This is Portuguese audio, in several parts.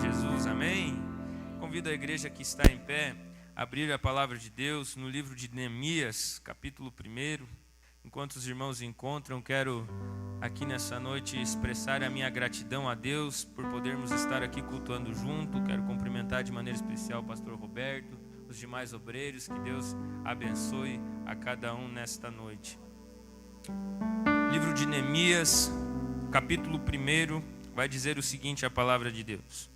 Jesus, amém? Convido a igreja que está em pé a abrir a palavra de Deus no livro de Neemias, capítulo 1. Enquanto os irmãos encontram, quero aqui nessa noite expressar a minha gratidão a Deus por podermos estar aqui cultuando junto. Quero cumprimentar de maneira especial o pastor Roberto, os demais obreiros, que Deus abençoe a cada um nesta noite. Livro de Neemias, capítulo 1, vai dizer o seguinte: a palavra de Deus.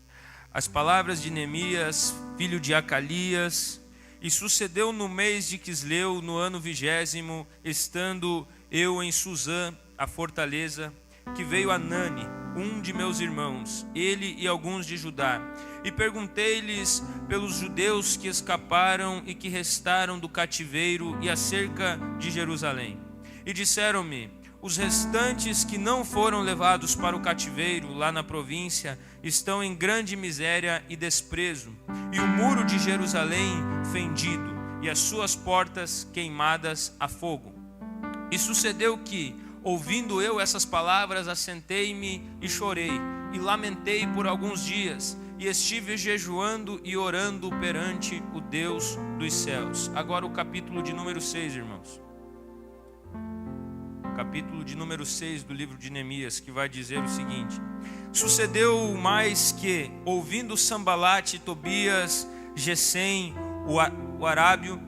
As palavras de Neemias, filho de Acalias. E sucedeu no mês de Quisleu, no ano 20º, estando eu em Suzã, a fortaleza, que veio Anani, um de meus irmãos, ele e alguns de Judá. E perguntei-lhes pelos judeus que escaparam e que restaram do cativeiro e acerca de Jerusalém. E disseram-me: os restantes que não foram levados para o cativeiro lá na província estão em grande miséria e desprezo, e o muro de Jerusalém fendido, e as suas portas queimadas a fogo. E sucedeu que, ouvindo eu essas palavras, assentei-me e chorei, e lamentei por alguns dias, e estive jejuando e orando perante o Deus dos céus. Agora o capítulo de número 6, irmãos. Capítulo de número 6 do livro de Neemias, que vai dizer o seguinte: sucedeu mais que, ouvindo Sambalate, Tobias, Gesem, o arábio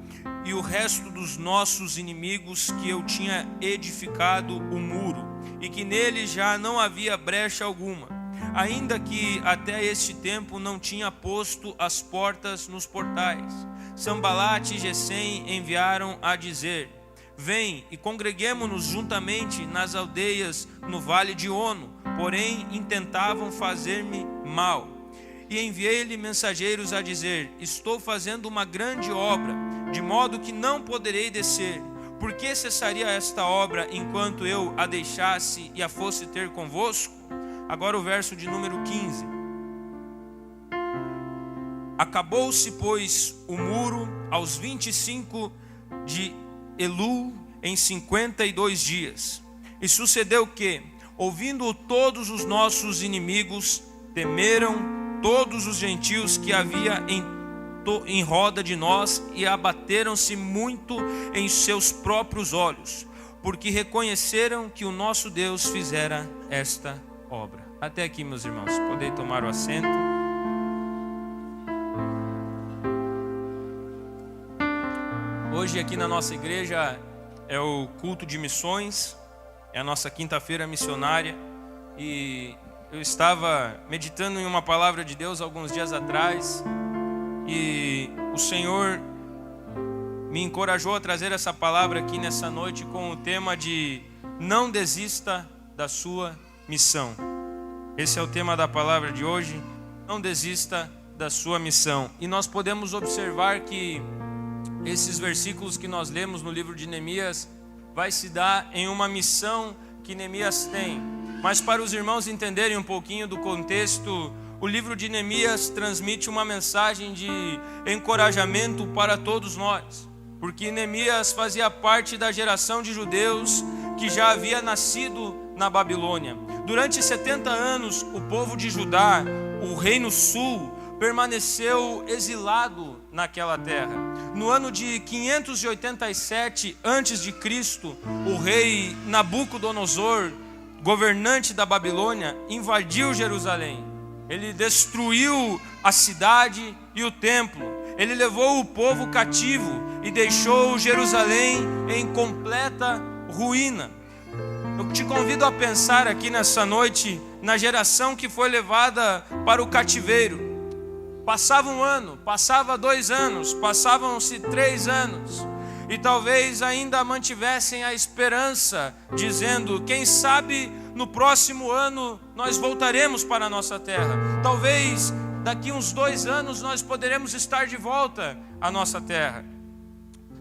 e o resto dos nossos inimigos, que eu tinha edificado o muro, e que nele já não havia brecha alguma, ainda que até este tempo não tinha posto as portas nos portais. Sambalate e Gesem enviaram a dizer: vem e congreguemo-nos juntamente nas aldeias no vale de Ono, porém intentavam fazer-me mal. E enviei-lhe mensageiros a dizer: estou fazendo uma grande obra, de modo que não poderei descer. Por que cessaria esta obra enquanto eu a deixasse e a fosse ter convosco? Agora o verso de número 15. Acabou-se, pois, o muro aos 25 de Elul, em 52 dias. E sucedeu que, ouvindo todos os nossos inimigos, temeram todos os gentios que havia em roda de nós, e abateram-se muito em seus próprios olhos, porque reconheceram que o nosso Deus fizera esta obra. Até aqui, meus irmãos, podem tomar o assento. Hoje aqui na nossa igreja é o culto de missões, é a nossa quinta-feira missionária, e eu estava meditando em uma palavra de Deus alguns dias atrás, e o Senhor me encorajou a trazer essa palavra aqui nessa noite com o tema de não desista da sua missão. Esse é o tema da palavra de hoje, não desista da sua missão. E nós podemos observar que esses versículos que nós lemos no livro de Neemias vai se dar em uma missão que Neemias tem. Mas para os irmãos entenderem um pouquinho do contexto, o livro de Neemias transmite uma mensagem de encorajamento para todos nós, porque Neemias fazia parte da geração de judeus que já havia nascido na Babilônia. Durante 70 anos, o povo de Judá, o reino sul, permaneceu exilado naquela terra. No ano de 587 a.C., o rei Nabucodonosor, governante da Babilônia, invadiu Jerusalém. Ele destruiu a cidade e o templo. Ele levou o povo cativo e deixou Jerusalém em completa ruína. Eu te convido a pensar aqui nessa noite na geração que foi levada para o cativeiro. Passava um ano, passava 2 anos, passavam-se 3 anos, e talvez ainda mantivessem a esperança, dizendo: quem sabe no próximo ano nós voltaremos para a nossa terra. Talvez daqui uns 2 anos nós poderemos estar de volta à nossa terra.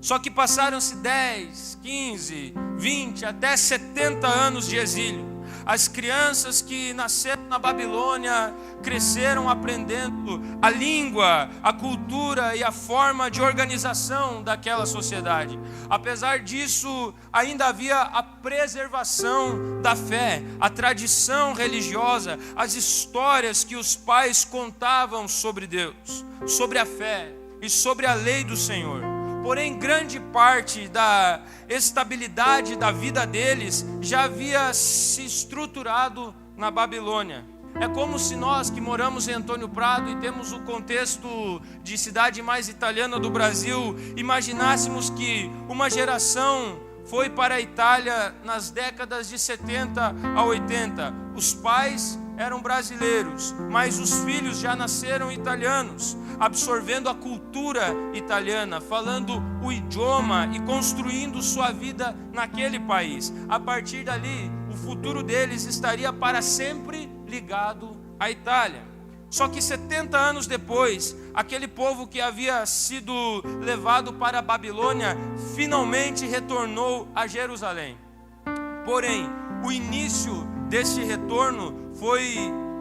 Só que passaram-se 10, 15, 20, até 70 anos de exílio. As crianças que nasceram na Babilônia cresceram aprendendo a língua, a cultura e a forma de organização daquela sociedade. Apesar disso, ainda havia a preservação da fé, a tradição religiosa, as histórias que os pais contavam sobre Deus, sobre a fé e sobre a lei do Senhor. Porém, grande parte da estabilidade da vida deles já havia se estruturado na Babilônia. É como se nós que moramos em Antônio Prado e temos o contexto de cidade mais italiana do Brasil, imaginássemos que uma geração foi para a Itália nas décadas de 70 a 80. Os pais eram brasileiros, mas os filhos já nasceram italianos, absorvendo a cultura italiana, falando o idioma e construindo sua vida naquele país. A partir dali, o futuro deles estaria para sempre ligado à Itália. Só que 70 anos depois, aquele povo que havia sido levado para a Babilônia finalmente retornou a Jerusalém. Porém, o início deste retorno foi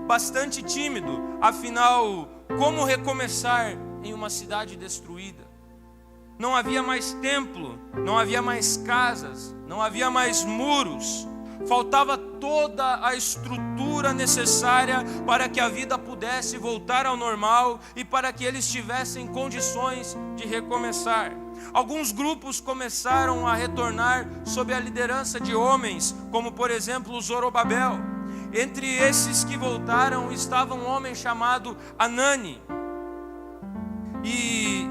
bastante tímido. Afinal, como recomeçar em uma cidade destruída? Não havia mais templo, não havia mais casas, não havia mais muros. Faltava toda a estrutura necessária para que a vida pudesse voltar ao normal e para que eles tivessem condições de recomeçar. Alguns grupos começaram a retornar sob a liderança de homens, como por exemplo Zorobabel. Entre esses que voltaram estava um homem chamado Anani. E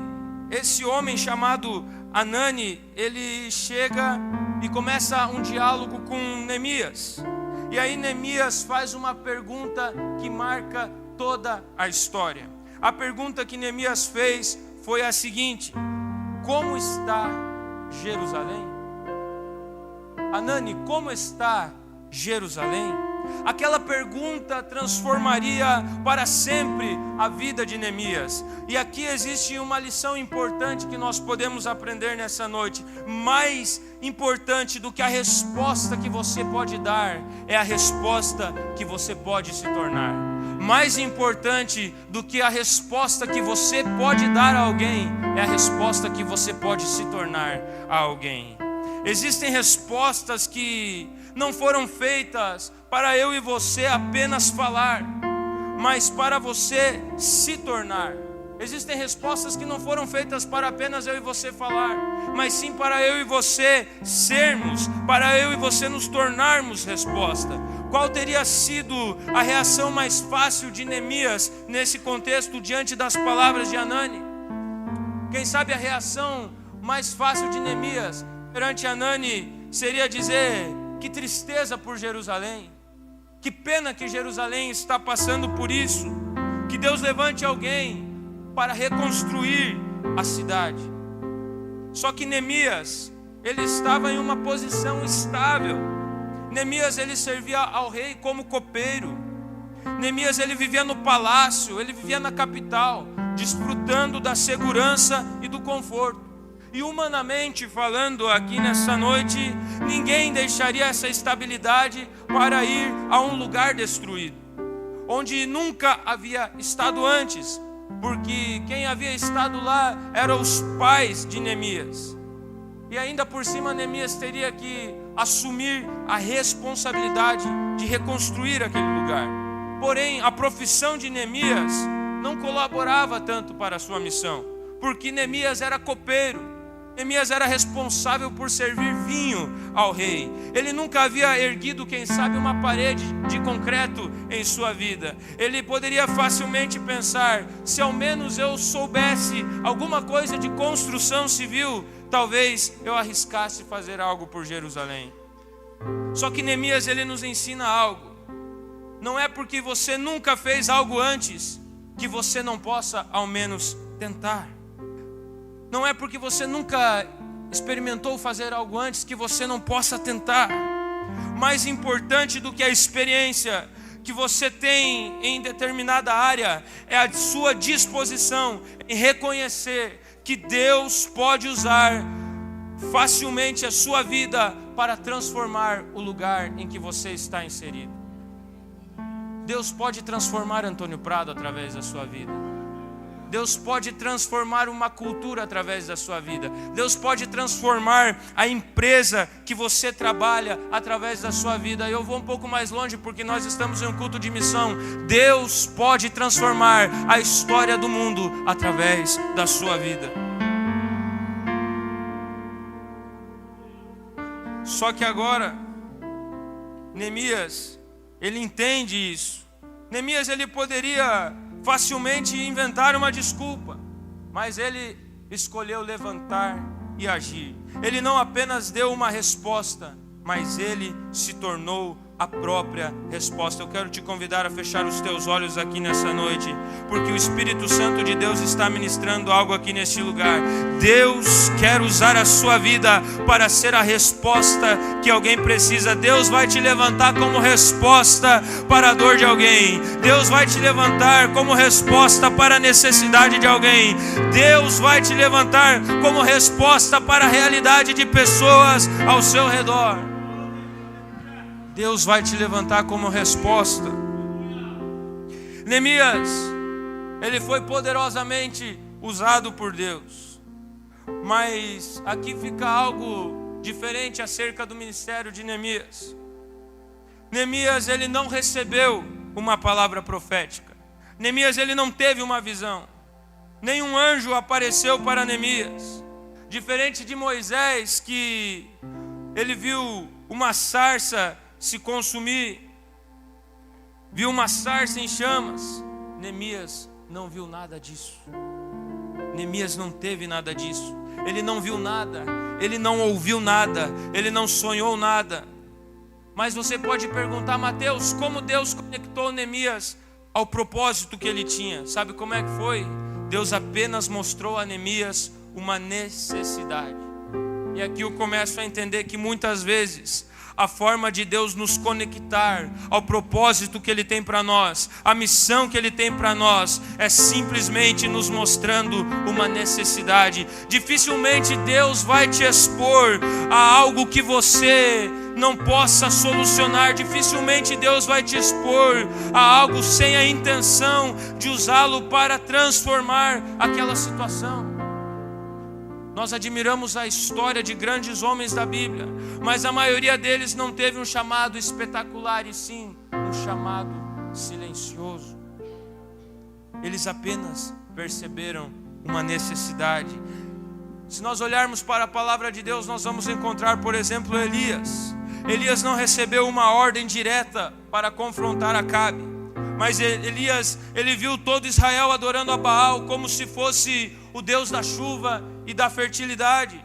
esse homem chamado Anani, ele chega e começa um diálogo com Neemias. E aí Neemias faz uma pergunta que marca toda a história. A pergunta que Neemias fez foi a seguinte: como está Jerusalém? Anani, como está Jerusalém? Aquela pergunta transformaria para sempre a vida de Neemias. E aqui existe uma lição importante que nós podemos aprender nessa noite. Mais importante do que a resposta que você pode dar é a resposta que você pode se tornar. Mais importante do que a resposta que você pode dar a alguém é a resposta que você pode se tornar a alguém. Existem respostas que não foram feitas para eu e você apenas falar, mas para você se tornar. Existem respostas que não foram feitas para apenas eu e você falar, mas sim para eu e você sermos, para eu e você nos tornarmos resposta. Qual teria sido a reação mais fácil de Neemias nesse contexto diante das palavras de Anani? Quem sabe a reação mais fácil de Neemias perante Anani seria dizer: que tristeza por Jerusalém, que pena que Jerusalém está passando por isso, que Deus levante alguém para reconstruir a cidade. Só que Neemias, ele estava em uma posição estável. Neemias, ele servia ao rei como copeiro. Neemias, ele vivia no palácio, ele vivia na capital, desfrutando da segurança e do conforto. E humanamente falando aqui nessa noite, ninguém deixaria essa estabilidade para ir a um lugar destruído, onde nunca havia estado antes, porque quem havia estado lá eram os pais de Neemias. E ainda por cima Neemias teria que assumir a responsabilidade de reconstruir aquele lugar. Porém, a profissão de Neemias não colaborava tanto para a sua missão, porque Neemias era copeiro. Neemias era responsável por servir vinho ao rei. Ele nunca havia erguido, quem sabe, uma parede de concreto em sua vida. Ele poderia facilmente pensar: se ao menos eu soubesse alguma coisa de construção civil, talvez eu arriscasse fazer algo por Jerusalém. Só que Neemias, ele nos ensina algo. Não é porque você nunca fez algo antes que você não possa ao menos tentar. Não é porque você nunca experimentou fazer algo antes que você não possa tentar. Mais importante do que a experiência que você tem em determinada área é a sua disposição em reconhecer que Deus pode usar facilmente a sua vida para transformar o lugar em que você está inserido. Deus pode transformar Antônio Prado através da sua vida. Deus pode transformar uma cultura através da sua vida. Deus pode transformar a empresa que você trabalha através da sua vida. Eu vou um pouco mais longe porque nós estamos em um culto de missão. Deus pode transformar a história do mundo através da sua vida. Só que agora, Neemias, ele entende isso. Neemias, ele poderia facilmente inventar uma desculpa, mas ele escolheu levantar e agir. Ele não apenas deu uma resposta, mas ele se tornou a própria resposta. Eu quero te convidar a fechar os teus olhos aqui nessa noite, porque o Espírito Santo de Deus está ministrando algo aqui neste lugar. Deus quer usar a sua vida para ser a resposta que alguém precisa. Deus vai te levantar como resposta para a dor de alguém. Deus vai te levantar como resposta para a necessidade de alguém. Deus vai te levantar como resposta para a realidade de pessoas ao seu redor. Deus vai te levantar como resposta. Neemias, ele foi poderosamente usado por Deus. Mas aqui fica algo diferente acerca do ministério de Neemias. Neemias, ele não recebeu uma palavra profética. Neemias, ele não teve uma visão. Nenhum anjo apareceu para Neemias. Diferente de Moisés, que ele viu uma sarça se consumir, viu uma sarça em chamas. Neemias não viu nada disso. Neemias não teve nada disso. Ele não viu nada, ele não ouviu nada, ele não sonhou nada. Mas você pode perguntar, Mateus, como Deus conectou Neemias ao propósito que ele tinha? Sabe como é que foi? Deus apenas mostrou a Neemias uma necessidade. E aqui eu começo a entender que muitas vezes a forma de Deus nos conectar ao propósito que Ele tem para nós, a missão que Ele tem para nós, é simplesmente nos mostrando uma necessidade. Dificilmente Deus vai te expor a algo que você não possa solucionar. Dificilmente Deus vai te expor a algo sem a intenção de usá-lo para transformar aquela situação. Nós admiramos a história de grandes homens da Bíblia, mas a maioria deles não teve um chamado espetacular, e sim um chamado silencioso. Eles apenas perceberam uma necessidade. Se nós olharmos para a palavra de Deus, nós vamos encontrar, por exemplo, Elias. Elias não recebeu uma ordem direta para confrontar Acabe, mas Elias, ele viu todo Israel adorando a Baal como se fosse o Deus da chuva e da fertilidade.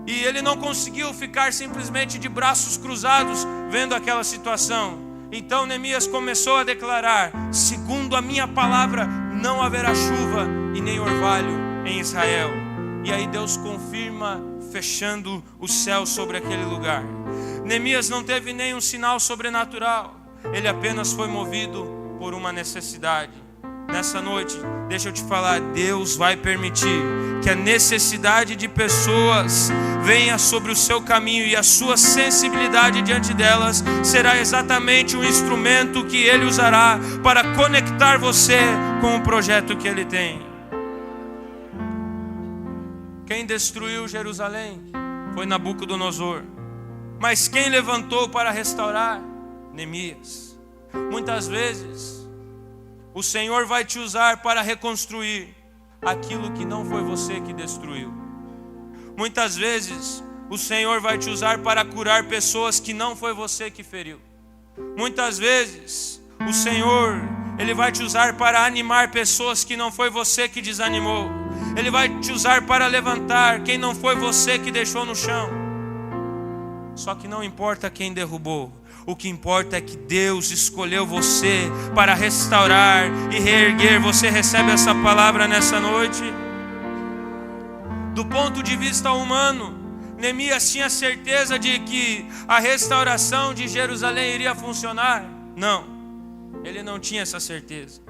E ele não conseguiu ficar simplesmente de braços cruzados vendo aquela situação. Então Neemias começou a declarar: segundo a minha palavra, não haverá chuva e nem orvalho em Israel. E aí Deus confirma, fechando o céu sobre aquele lugar. Neemias não teve nenhum sinal sobrenatural, ele apenas foi movido por uma necessidade. Nessa noite, deixa eu te falar, Deus vai permitir que a necessidade de pessoas venha sobre o seu caminho, e a sua sensibilidade diante delas será exatamente o instrumento que Ele usará para conectar você com o projeto que Ele tem. Quem destruiu Jerusalém foi Nabucodonosor, mas quem levantou para restaurar? Neemias. Muitas vezes o Senhor vai te usar para reconstruir aquilo que não foi você que destruiu. Muitas vezes o Senhor vai te usar para curar pessoas que não foi você que feriu. Muitas vezes o Senhor, Ele vai te usar para animar pessoas que não foi você que desanimou. Ele vai te usar para levantar quem não foi você que deixou no chão. Só que não importa quem derrubou, o que importa é que Deus escolheu você para restaurar e reerguer. Você recebe essa palavra nessa noite? Do ponto de vista humano, Neemias tinha certeza de que a restauração de Jerusalém iria funcionar? Não, ele não tinha essa certeza.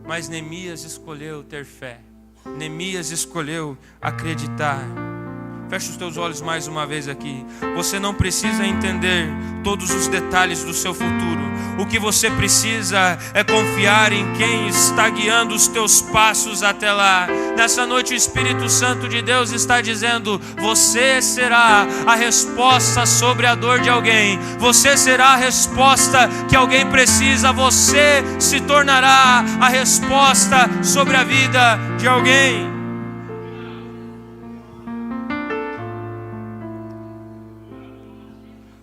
Mas Neemias escolheu ter fé. Neemias escolheu acreditar. Feche os teus olhos mais uma vez aqui. Você não precisa entender todos os detalhes do seu futuro. O que você precisa é confiar em quem está guiando os teus passos até lá. Nessa noite o Espírito Santo de Deus está dizendo: você será a resposta sobre a dor de alguém. Você será a resposta que alguém precisa. Você se tornará a resposta sobre a vida de alguém.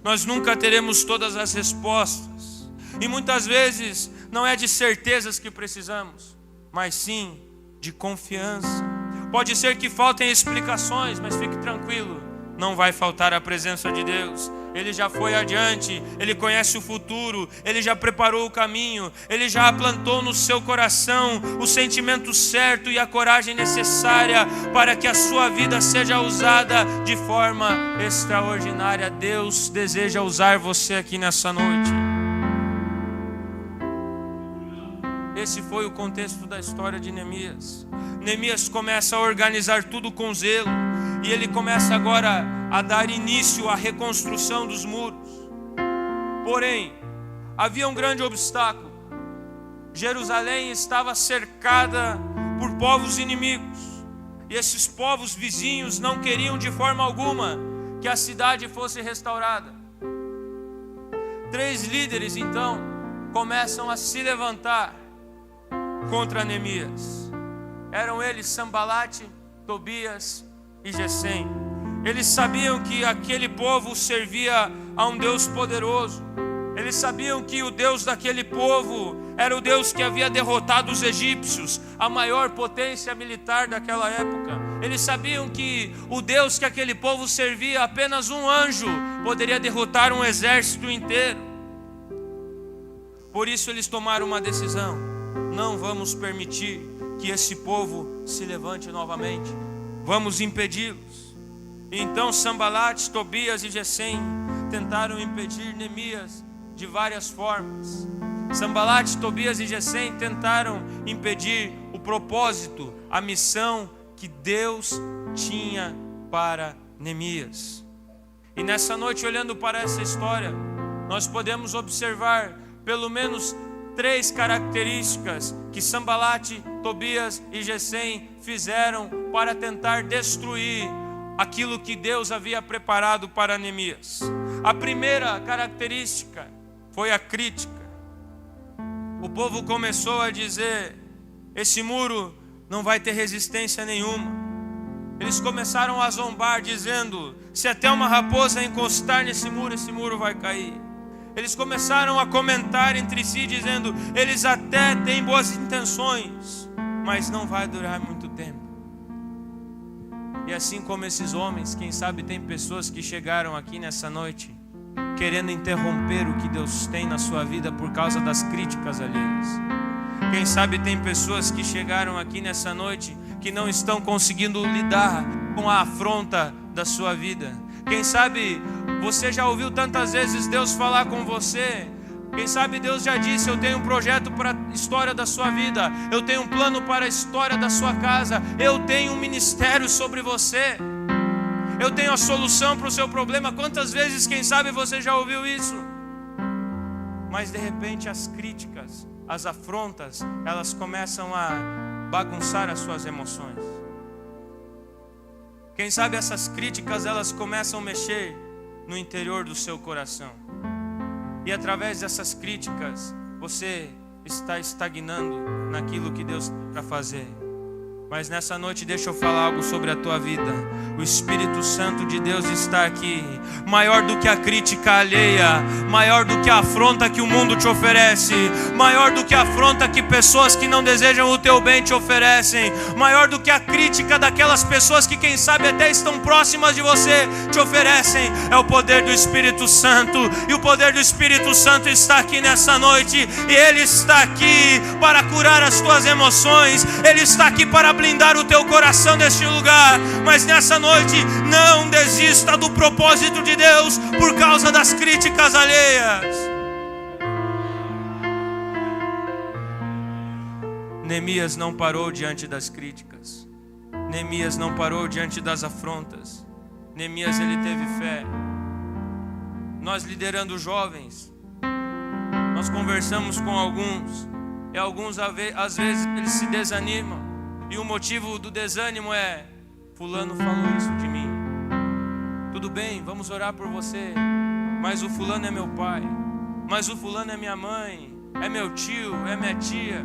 Nós nunca teremos todas as respostas. E muitas vezes não é de certezas que precisamos, mas sim de confiança. Pode ser que faltem explicações, mas fique tranquilo, não vai faltar a presença de Deus. Ele já foi adiante, Ele conhece o futuro, Ele já preparou o caminho, Ele já plantou no seu coração o sentimento certo e a coragem necessária para que a sua vida seja usada de forma extraordinária. Deus deseja usar você aqui nessa noite. Esse foi o contexto da história de Neemias. Neemias começa a organizar tudo com zelo. E ele começa agora a dar início à reconstrução dos muros. Porém, havia um grande obstáculo. Jerusalém estava cercada por povos inimigos. E esses povos vizinhos não queriam de forma alguma que a cidade fosse restaurada. 3 líderes então começam a se levantar contra Neemias. Eram eles Sambalate, Tobias e Gesem. Eles sabiam que aquele povo servia a um Deus poderoso. Eles sabiam que o Deus daquele povo era o Deus que havia derrotado os egípcios, a maior potência militar daquela época. Eles sabiam que o Deus que aquele povo servia, apenas um anjo poderia derrotar um exército inteiro. Por isso eles tomaram uma decisão: não vamos permitir que esse povo se levante novamente. Vamos impedi-los. Então Sambalate, Tobias e Gesem tentaram impedir Neemias de várias formas. Sambalate, Tobias e Gesem tentaram impedir o propósito, a missão que Deus tinha para Neemias. E nessa noite, olhando para essa história, nós podemos observar pelo menos 3 características que Sambalate, Tobias e Gesem fizeram para tentar destruir aquilo que Deus havia preparado para Neemias. A primeira característica foi a crítica. O povo começou a dizer: esse muro não vai ter resistência nenhuma. Eles começaram a zombar, dizendo: se até uma raposa encostar nesse muro, esse muro vai cair. Eles começaram a comentar entre si, dizendo: eles até têm boas intenções, mas não vai durar muito tempo. E assim como esses homens, quem sabe tem pessoas que chegaram aqui nessa noite querendo interromper o que Deus tem na sua vida por causa das críticas alheias. Quem sabe tem pessoas que chegaram aqui nessa noite que não estão conseguindo lidar com a afronta da sua vida. Quem sabe você já ouviu tantas vezes Deus falar com você. Quem sabe Deus já disse: eu tenho um projeto para a história da sua vida, eu tenho um plano para a história da sua casa, eu tenho um ministério sobre você, eu tenho a solução para o seu problema. Quantas vezes, quem sabe, você já ouviu isso? Mas de repente as críticas, as afrontas, elas começam a bagunçar as suas emoções. Quem sabe essas críticas, elas começam a mexer no interior do seu coração. E através dessas críticas, você está estagnando naquilo que Deus tem para fazer. Mas nessa noite, deixa eu falar algo sobre a tua vida. O Espírito Santo de Deus está aqui. Maior do que a crítica alheia, maior do que a afronta que o mundo te oferece, maior do que a afronta que pessoas que não desejam o teu bem te oferecem, maior do que a crítica daquelas pessoas que quem sabe até estão próximas de você te oferecem, é o poder do Espírito Santo. E o poder do Espírito Santo está aqui nessa noite, e Ele está aqui para curar as tuas emoções, Ele está aqui para blindar o teu coração neste lugar. Mas nessa noite, não desista do propósito de Deus por causa das críticas alheias. Neemias não parou diante das críticas. Neemias não parou diante das afrontas. Neemias, ele teve fé. Nós liderando jovens, nós conversamos com alguns, e alguns às vezes eles se desanimam, e o motivo do desânimo é: fulano falou isso de mim. Tudo bem, vamos orar por você, mas o fulano é meu pai, mas o fulano é minha mãe, é meu tio, é minha tia.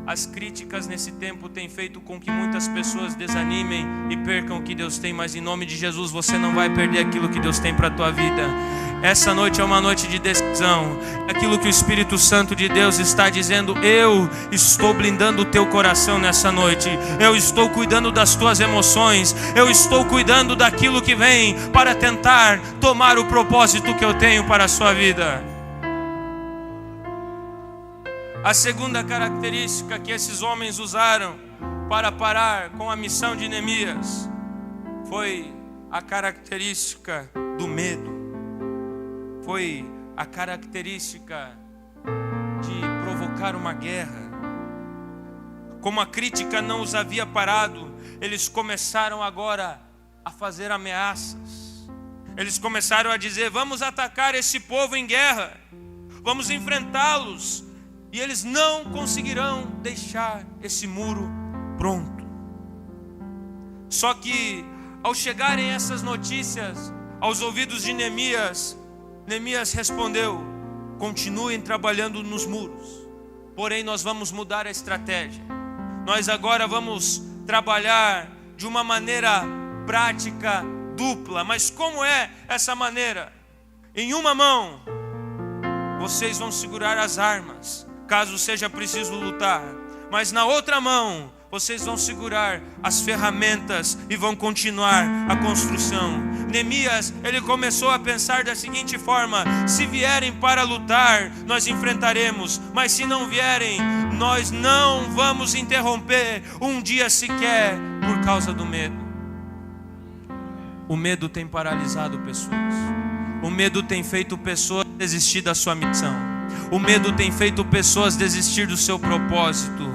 As críticas nesse tempo têm feito com que muitas pessoas desanimem e percam o que Deus tem, mas em nome de Jesus você não vai perder aquilo que Deus tem para a tua vida. Essa noite é uma noite de decisão. Aquilo que o Espírito Santo de Deus está dizendo: eu estou blindando o teu coração nessa noite. Eu estou cuidando das tuas emoções. Eu estou cuidando daquilo que vem para tentar tomar o propósito que eu tenho para a sua vida. A segunda característica que esses homens usaram para parar com a missão de Neemias foi a característica do medo. Foi a característica de provocar uma guerra. Como a crítica não os havia parado, eles começaram agora a fazer ameaças. Eles começaram a dizer: vamos atacar esse povo em guerra, vamos enfrentá-los. E eles não conseguirão deixar esse muro pronto. Só que ao chegarem essas notícias aos ouvidos de Neemias, Neemias respondeu: continuem trabalhando nos muros, porém nós vamos mudar a estratégia. Nós agora vamos trabalhar de uma maneira prática dupla. Mas como é essa maneira? Em uma mão vocês vão segurar as armas, caso seja preciso lutar, mas na outra mão vocês vão segurar as ferramentas e vão continuar a construção. Neemias, ele começou a pensar da seguinte forma: se vierem para lutar, nós enfrentaremos, mas se não vierem, nós não vamos interromper um dia sequer por causa do medo. O medo tem paralisado pessoas. O medo tem feito pessoas desistir da sua missão. O medo tem feito pessoas desistir do seu propósito.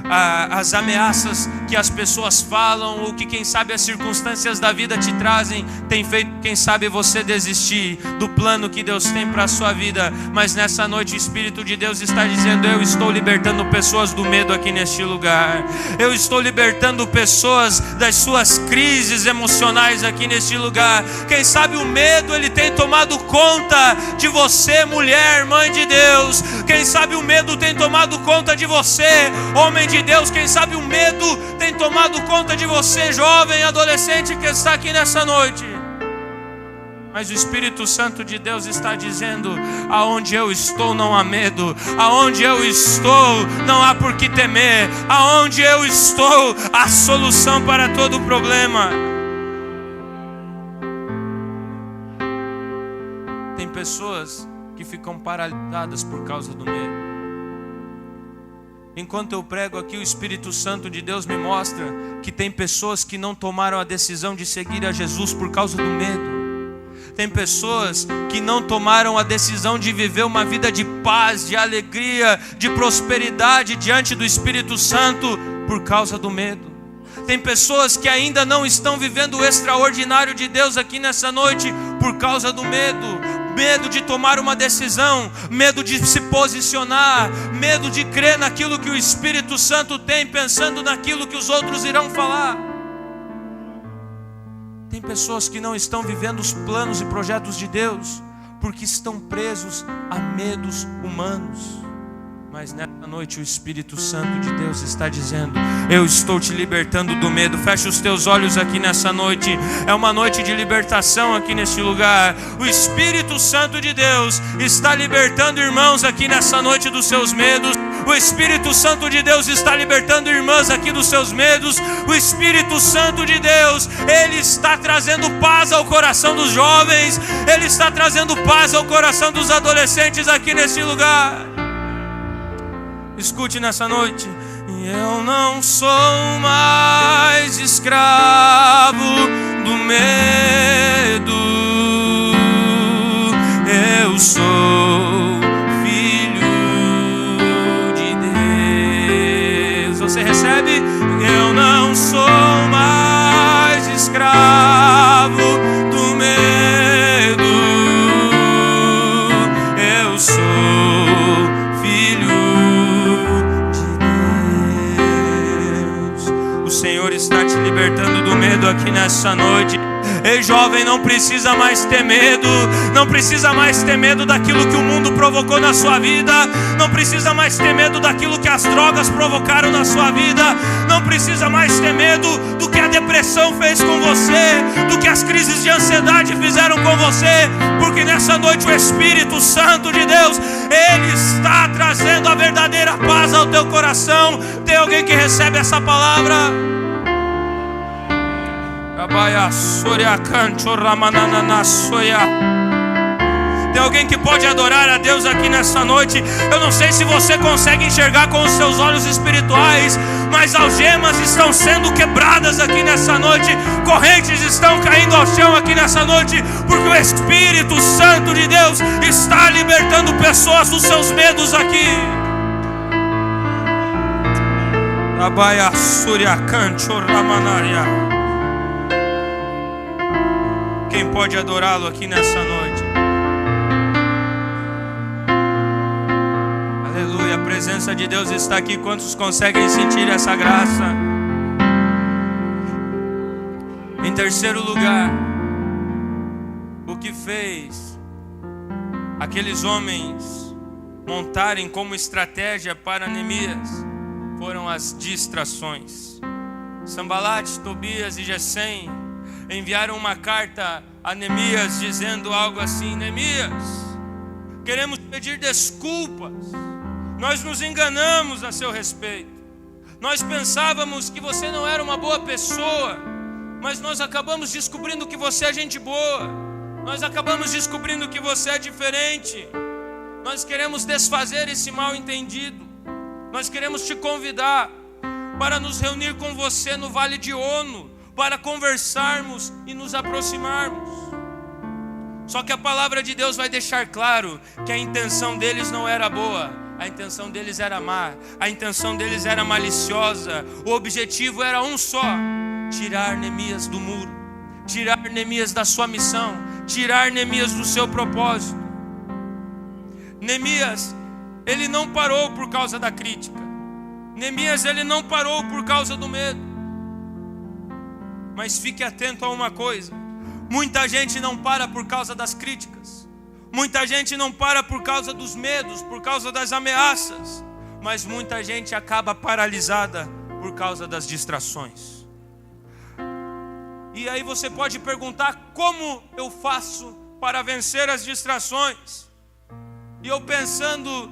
As ameaças que as pessoas falam, ou que quem sabe as circunstâncias da vida te trazem, tem feito quem sabe você desistir do plano que Deus tem para a sua vida. Mas nessa noite o Espírito de Deus está dizendo: eu estou libertando pessoas do medo aqui neste lugar. Eu estou libertando pessoas das suas crises emocionais aqui neste lugar. Quem sabe o medo ele tem tomado conta de você, mulher, mãe de Deus. Quem sabe o medo tem tomado conta de você, homem de Deus. Quem sabe o medo tem tomado conta de você, jovem, adolescente que está aqui nessa noite. Mas o Espírito Santo de Deus está dizendo: aonde eu estou não há medo, aonde eu estou não há por que temer, aonde eu estou há solução para todo problema. Tem pessoas que ficam paralisadas por causa do medo. Enquanto eu prego aqui, o Espírito Santo de Deus me mostra que tem pessoas que não tomaram a decisão de seguir a Jesus por causa do medo. Tem pessoas que não tomaram a decisão de viver uma vida de paz, de alegria, de prosperidade diante do Espírito Santo por causa do medo. Tem pessoas que ainda não estão vivendo o extraordinário de Deus aqui nessa noite por causa do medo. Medo de tomar uma decisão, medo de se posicionar, medo de crer naquilo que o Espírito Santo tem, pensando naquilo que os outros irão falar. Tem pessoas que não estão vivendo os planos e projetos de Deus porque estão presos a medos humanos. Mas nessa noite o Espírito Santo de Deus está dizendo: eu estou te libertando do medo. Fecha os teus olhos aqui nessa noite. É uma noite de libertação aqui neste lugar. O Espírito Santo de Deus está libertando irmãos aqui nessa noite dos seus medos. O Espírito Santo de Deus está libertando irmãs aqui dos seus medos. O Espírito Santo de Deus, Ele está trazendo paz ao coração dos jovens. Ele está trazendo paz ao coração dos adolescentes aqui neste lugar. Escute nessa noite: eu não sou mais escravo do medo, eu sou filho de Deus. Você recebe? Eu não sou mais escravo Senhor está te libertando do medo aqui nessa noite. Ei, jovem, não precisa mais ter medo. Não precisa mais ter medo daquilo que o mundo provocou na sua vida. Não precisa mais ter medo daquilo que as drogas provocaram na sua vida. Não precisa mais ter medo do que a depressão fez com você, do que as crises de ansiedade fizeram com você, porque nessa noite o Espírito Santo de Deus, Ele está trazendo a verdadeira paz ao teu coração. Tem alguém que recebe essa palavra? Tem alguém que pode adorar a Deus aqui nessa noite? Eu não sei se você consegue enxergar com os seus olhos espirituais, mas algemas estão sendo quebradas aqui nessa noite, correntes estão caindo ao chão aqui nessa noite, porque o Espírito Santo de Deus está libertando pessoas dos seus medos aqui. Quem pode adorá-lo aqui nessa noite? Aleluia, a presença de Deus está aqui. Quantos conseguem sentir essa graça? Em terceiro lugar, o que fez aqueles homens montarem como estratégia para Neemias foram as distrações. Sanbalate, Tobias e Gesem enviaram uma carta a Neemias dizendo algo assim: Neemias, queremos pedir desculpas, nós nos enganamos a seu respeito, nós pensávamos que você não era uma boa pessoa, mas nós acabamos descobrindo que você é gente boa, nós acabamos descobrindo que você é diferente, nós queremos desfazer esse mal entendido, nós queremos te convidar para nos reunir com você no Vale de Ono, para conversarmos e nos aproximarmos. Só que a palavra de Deus vai deixar claro que a intenção deles não era boa, a intenção deles era má, a intenção deles era maliciosa. O objetivo era um só: tirar Neemias do muro, tirar Neemias da sua missão, tirar Neemias do seu propósito. Neemias, ele não parou por causa da crítica. Neemias, ele não parou por causa do medo. Mas fique atento a uma coisa: muita gente não para por causa das críticas, muita gente não para por causa dos medos, por causa das ameaças, mas muita gente acaba paralisada por causa das distrações. E aí você pode perguntar: como eu faço para vencer as distrações? E eu pensando,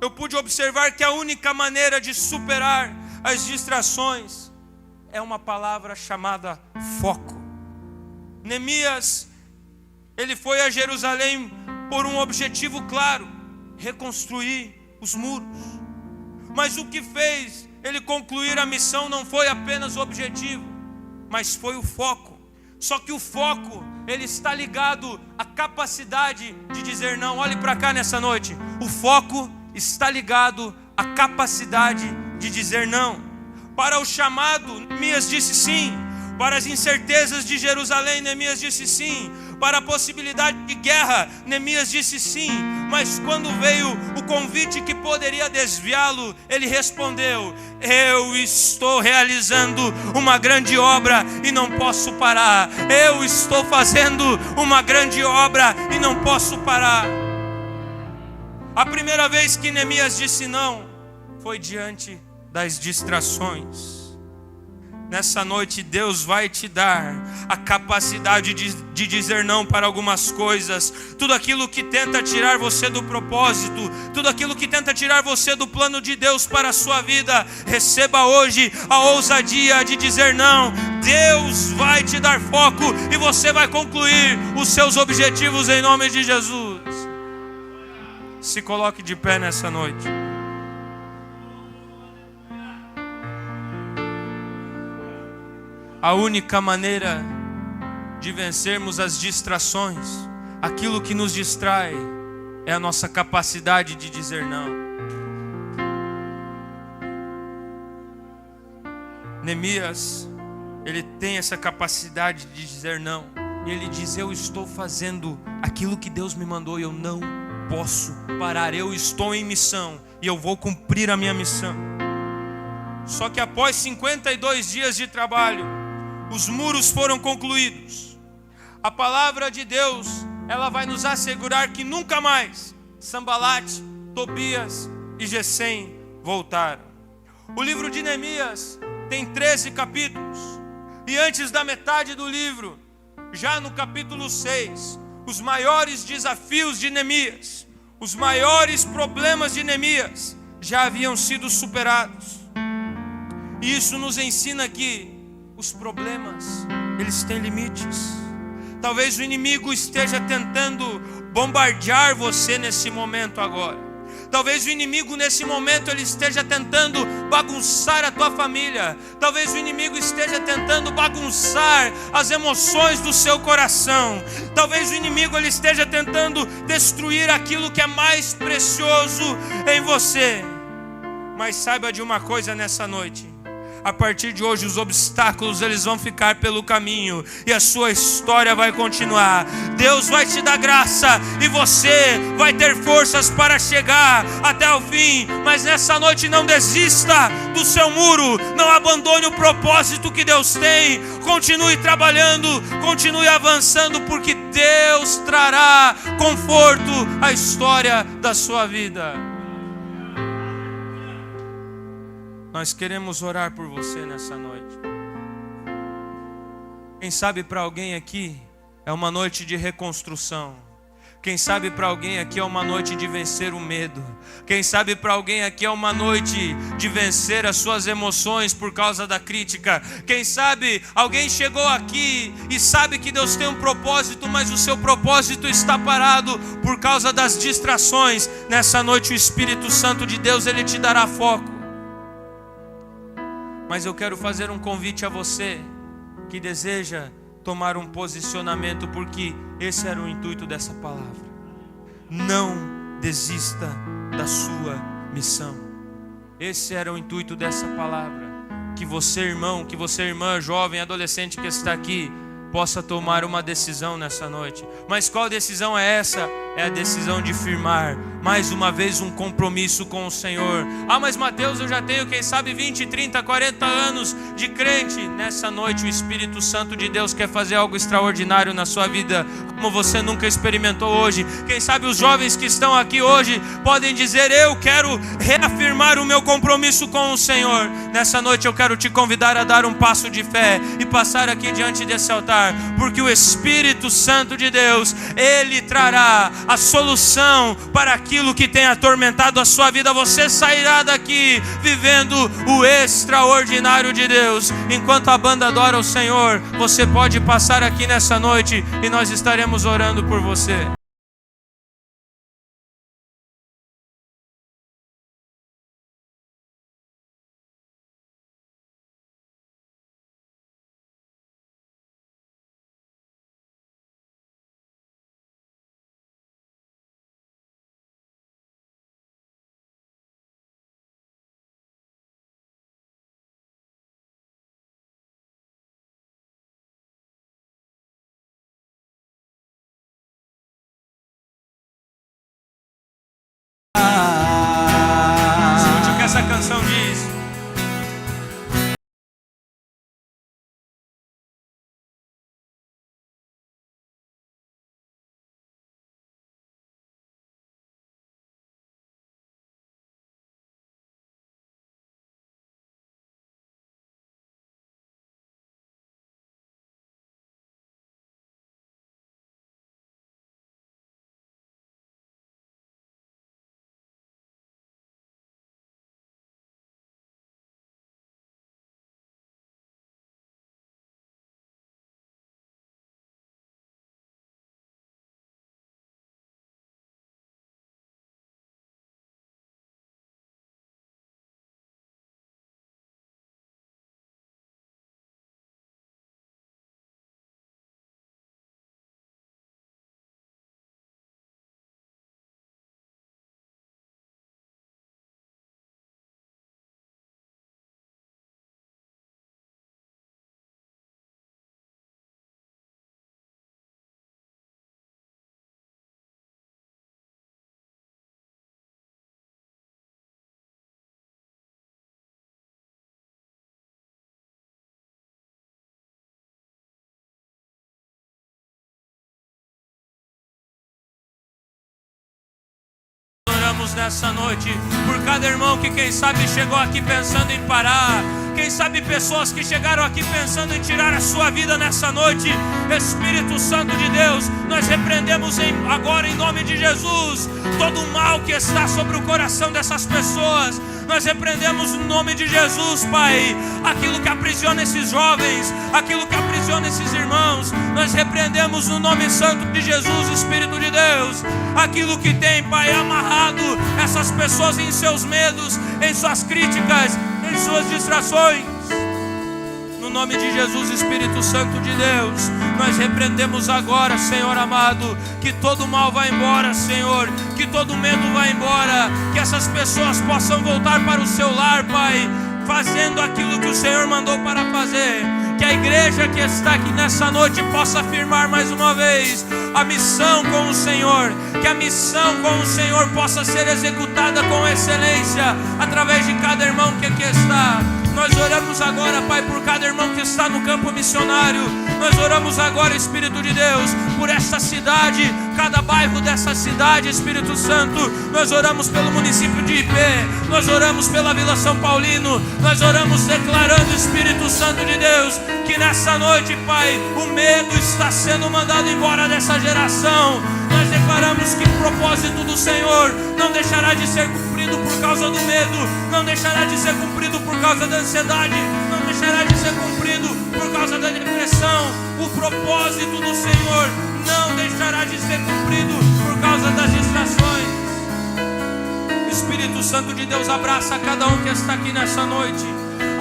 eu pude observar que a única maneira de superar as distrações é uma palavra chamada foco. Neemias, ele foi a Jerusalém por um objetivo claro: reconstruir os muros. Mas o que fez ele concluir a missão não foi apenas o objetivo, mas foi o foco. Só que o foco, ele está ligado à capacidade de dizer não. Olhe para cá nessa noite. O foco está ligado à capacidade de dizer não. Para o chamado, Neemias disse sim. Para as incertezas de Jerusalém, Neemias disse sim. Para a possibilidade de guerra, Neemias disse sim. Mas quando veio o convite que poderia desviá-lo, ele respondeu: eu estou realizando uma grande obra e não posso parar. Eu estou fazendo uma grande obra e não posso parar. A primeira vez que Neemias disse não foi diante das distrações. Nessa noite Deus vai te dar a capacidade de dizer não para algumas coisas. Tudo aquilo que tenta tirar você do propósito, tudo aquilo que tenta tirar você do plano de Deus para a sua vida, receba hoje a ousadia de dizer não. Deus vai te dar foco e você vai concluir os seus objetivos em nome de Jesus. Se coloque de pé nessa noite. A única maneira de vencermos as distrações, aquilo que nos distrai, é a nossa capacidade de dizer não. Neemias, ele tem essa capacidade de dizer não. E ele diz: eu estou fazendo aquilo que Deus me mandou e eu não posso parar. Eu estou em missão e eu vou cumprir a minha missão. Só que após 52 dias de trabalho, os muros foram concluídos. A palavra de Deus, ela vai nos assegurar que nunca mais Sambalate, Tobias e Gesem voltaram. O livro de Neemias tem 13 capítulos. E antes da metade do livro, já no capítulo 6, os maiores desafios de Neemias, os maiores problemas de Neemias já haviam sido superados. E isso nos ensina que os problemas, eles têm limites. Talvez o inimigo esteja tentando bombardear você nesse momento agora. Talvez o inimigo nesse momento ele esteja tentando bagunçar a tua família. Talvez o inimigo esteja tentando bagunçar as emoções do seu coração. Talvez o inimigo ele esteja tentando destruir aquilo que é mais precioso em você. Mas saiba de uma coisa nessa noite: a partir de hoje os obstáculos eles vão ficar pelo caminho e a sua história vai continuar. Deus vai te dar graça e você vai ter forças para chegar até o fim. Mas nessa noite não desista do seu muro, não abandone o propósito que Deus tem. Continue trabalhando, continue avançando, porque Deus trará conforto à história da sua vida. Nós queremos orar por você nessa noite. Quem sabe para alguém aqui é uma noite de reconstrução. Quem sabe para alguém aqui é uma noite de vencer o medo. Quem sabe para alguém aqui é uma noite de vencer as suas emoções por causa da crítica. Quem sabe alguém chegou aqui e sabe que Deus tem um propósito, mas o seu propósito está parado por causa das distrações. Nessa noite o Espírito Santo de Deus, ele te dará foco. Mas eu quero fazer um convite a você que deseja tomar um posicionamento, porque esse era o intuito dessa palavra. Não desista da sua missão. Esse era o intuito dessa palavra. Que você, irmão, que você, irmã, jovem, adolescente que está aqui, possa tomar uma decisão nessa noite. Mas qual decisão é essa? É a decisão de firmar mais uma vez um compromisso com o Senhor. Ah, mas Mateus, eu já tenho, quem sabe, 20, 30, 40 anos de crente. Nessa noite o Espírito Santo de Deus quer fazer algo extraordinário na sua vida, como você nunca experimentou hoje. Quem sabe os jovens que estão aqui hoje podem dizer: eu quero reafirmar o meu compromisso com o Senhor. Nessa noite eu quero te convidar a dar um passo de fé e passar aqui diante desse altar, porque o Espírito Santo de Deus, ele trará a solução para aquilo que tem atormentado a sua vida. Você sairá daqui vivendo o extraordinário de Deus. Enquanto a banda adora o Senhor, você pode passar aqui nessa noite e nós estaremos orando por você. nessa noite, por cada irmão que quem sabe chegou aqui pensando em parar, quem sabe pessoas que chegaram aqui pensando em tirar a sua vida nessa noite. Espírito Santo de Deus, nós repreendemos agora em nome de Jesus todo o mal que está sobre o coração dessas pessoas. Nós repreendemos no nome de Jesus, Pai, aquilo que aprisiona esses jovens, aquilo que aprisiona esses irmãos. Nós repreendemos no nome santo de Jesus, Espírito de Deus, aquilo que tem, Pai, amarrado essas pessoas em seus medos, em suas críticas, em suas distrações. No nome de Jesus, Espírito Santo de Deus, nós repreendemos agora, Senhor amado, que todo mal vai embora, Senhor, que todo medo vai embora, que essas pessoas possam voltar para o seu lar, Pai, fazendo aquilo que o Senhor mandou para fazer. Que a igreja que está aqui nessa noite possa afirmar mais uma vez a missão com o Senhor, que a missão com o Senhor possa ser executada com excelência através de cada irmão que aqui está. Nós oramos agora, Pai, por cada irmão que está no campo missionário. Nós oramos agora, Espírito de Deus, por esta cidade, cada bairro dessa cidade, Espírito Santo. Nós oramos pelo município de Ipê, nós oramos pela Vila São Paulino. Nós oramos declarando, Espírito Santo de Deus, que nessa noite, Pai, o medo está sendo mandado embora dessa geração. Nós declaramos que o propósito do Senhor não deixará de ser cumprido por causa do medo, não deixará de ser cumprido por causa da ansiedade, não deixará de ser cumprido por causa da depressão. O propósito do Senhor não deixará de ser cumprido por causa das distrações. Espírito Santo de Deus, abraça cada um que está aqui nessa noite.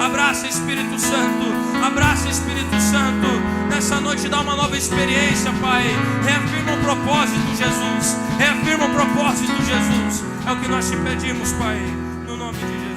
Abraça, Espírito Santo, abraça, Espírito Santo. Nessa noite dá uma nova experiência, Pai. Reafirma o propósito, Jesus. Reafirma o propósito, Jesus. É o que nós te pedimos, Pai, no nome de Jesus.